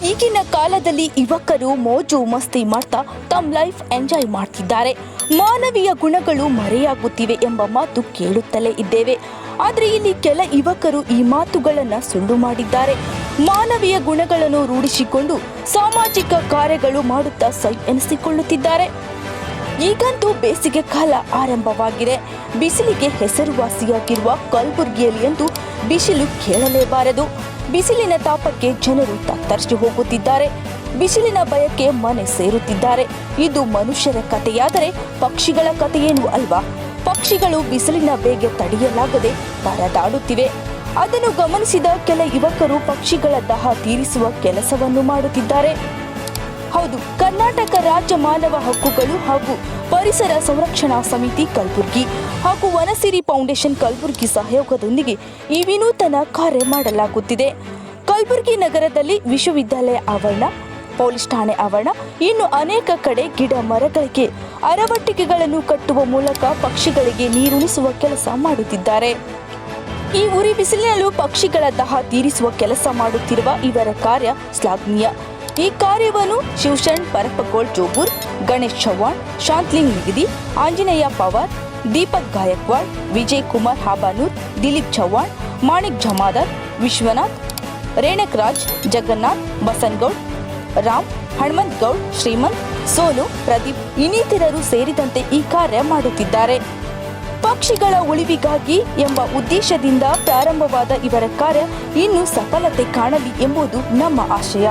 ಈಗಿನ ಕಾಲದಲ್ಲಿ ಯುವಕರು ಮೋಜು ಮಸ್ತಿ ಮಾಡ್ತಾ ತಮ್ಮ ಲೈಫ್ ಎಂಜಾಯ್ ಮಾಡ್ತಿದ್ದಾರೆ. ಮಾನವೀಯ ಗುಣಗಳು ಮರೆಯಾಗುತ್ತಿವೆ ಎಂಬ ಮಾತು ಕೇಳುತ್ತಲೇ ಇದ್ದೇವೆ. ಆದರೆ ಇಲ್ಲಿ ಕೆಲ ಯುವಕರು ಈ ಮಾತುಗಳನ್ನು ಸುಳ್ಳು ಮಾಡಿದ್ದಾರೆ. ಮಾನವೀಯ ಗುಣಗಳನ್ನು ರೂಢಿಸಿಕೊಂಡು ಸಾಮಾಜಿಕ ಕಾರ್ಯಗಳು ಮಾಡುತ್ತಾ ಸೈ ಎನಿಸಿಕೊಳ್ಳುತ್ತಿದ್ದಾರೆ. ಈಗಂತೂ ಬೇಸಿಗೆ ಕಾಲ ಆರಂಭವಾಗಿದೆ. ಬಿಸಿಲಿಗೆ ಹೆಸರುವಾಸಿಯಾಗಿರುವ ಕಲಬುರಗಿಯಲ್ಲಿ ಅಂತೂ ಬಿಸಿಲು ಕೇಳಲೇಬಾರದು. ಬಿಸಿಲಿನ ತಾಪಕ್ಕೆ ಜನರು ತತ್ತರಿಸಿ ಹೋಗುತ್ತಿದ್ದಾರೆ. ಬಿಸಿಲಿನ ಭಯಕ್ಕೆ ಮನೆ ಸೇರುತ್ತಿದ್ದಾರೆ. ಇದು ಮನುಷ್ಯರ ಕಥೆಯಾದರೆ ಪಕ್ಷಿಗಳ ಕಥೆಯೇನು ಅಲ್ವಾ? ಪಕ್ಷಿಗಳು ಬಿಸಿಲಿನ ಬೇಗೆ ತಡೆಯಲಾಗದೆ ಪರದಾಡುತ್ತಿವೆ. ಅದನ್ನು ಗಮನಿಸಿದ ಕೆಲ ಯುವಕರು ಪಕ್ಷಿಗಳ ದಾಹ ತೀರಿಸುವ ಕೆಲಸವನ್ನು ಮಾಡುತ್ತಿದ್ದಾರೆ. ಹೌದು, ಕರ್ನಾಟಕ ರಾಜ್ಯ ಮಾನವ ಹಕ್ಕುಗಳು ಹಾಗೂ ಪರಿಸರ ಸಂರಕ್ಷಣಾ ಸಮಿತಿ ಕಲಬುರಗಿ ಹಾಗೂ ವನಸಿರಿ ಫೌಂಡೇಶನ್ ಕಲಬುರಗಿ ಸಹಯೋಗದೊಂದಿಗೆ ಈ ವಿನೂತನ ಕಾರ್ಯ ಮಾಡಲಾಗುತ್ತಿದೆ. ಕಲಬುರಗಿ ನಗರದಲ್ಲಿ ವಿಶ್ವವಿದ್ಯಾಲಯ ಆವರಣ, ಪೊಲೀಸ್ ಠಾಣೆ ಆವರಣ, ಇನ್ನು ಅನೇಕ ಕಡೆ ಗಿಡ ಮರಗಳಿಗೆ ಅರವಟ್ಟಿಗೆಗಳನ್ನು ಕಟ್ಟುವ ಮೂಲಕ ಪಕ್ಷಿಗಳಿಗೆ ನೀರುಣಿಸುವ ಕೆಲಸ ಮಾಡುತ್ತಿದ್ದಾರೆ. ಈ ಉರಿ ಬಿಸಿಲಿನಲ್ಲೂ ಪಕ್ಷಿಗಳ ದಾಹ ತೀರಿಸುವ ಕೆಲಸ ಮಾಡುತ್ತಿರುವ ಇವರ ಕಾರ್ಯ ಶ್ಲಾಘನೀಯ. ಈ ಕಾರ್ಯವನ್ನು ಶಿವಶರಣ್ ಪರಪಗೋಳ್ ಜೋಗೂರ್, ಗಣೇಶ್ ಚವ್ಹಾಣ್, ಶಾಂತಲಿಂಗ್ ನಿಗದಿ, ಆಂಜನೇಯ ಪವಾರ್, ದೀಪಕ್ ಗಾಯಕ್ವಾಡ್, ವಿಜಯ್ ಕುಮಾರ್ ಹಾಬಾನೂರ್, ದಿಲೀಪ್ ಚವ್ಹಾಣ್, ಮಾಣಿಕ್ ಜಮಾದಾರ್, ವಿಶ್ವನಾಥ್, ರೇಣಕ್ ರಾಜ್, ಜಗನ್ನಾಥ್, ಬಸನಗೌಡ್, ರಾಮ್, ಹನುಮಂತ್ ಗೌಡ್, ಶ್ರೀಮಂತ್, ಸೋನು, ಪ್ರದೀಪ್ ಇನ್ನಿತರರು ಸೇರಿದಂತೆ ಈ ಕಾರ್ಯ ಮಾಡುತ್ತಿದ್ದಾರೆ. ಪಕ್ಷಿಗಳ ಉಳಿವಿಗಾಗಿ ಎಂಬ ಉದ್ದೇಶದಿಂದ ಪ್ರಾರಂಭವಾದ ಇವರ ಕಾರ್ಯ ಇನ್ನೂ ಸಫಲತೆ ಕಾಣಲಿ ಎಂಬುದು ನಮ್ಮ ಆಶಯ.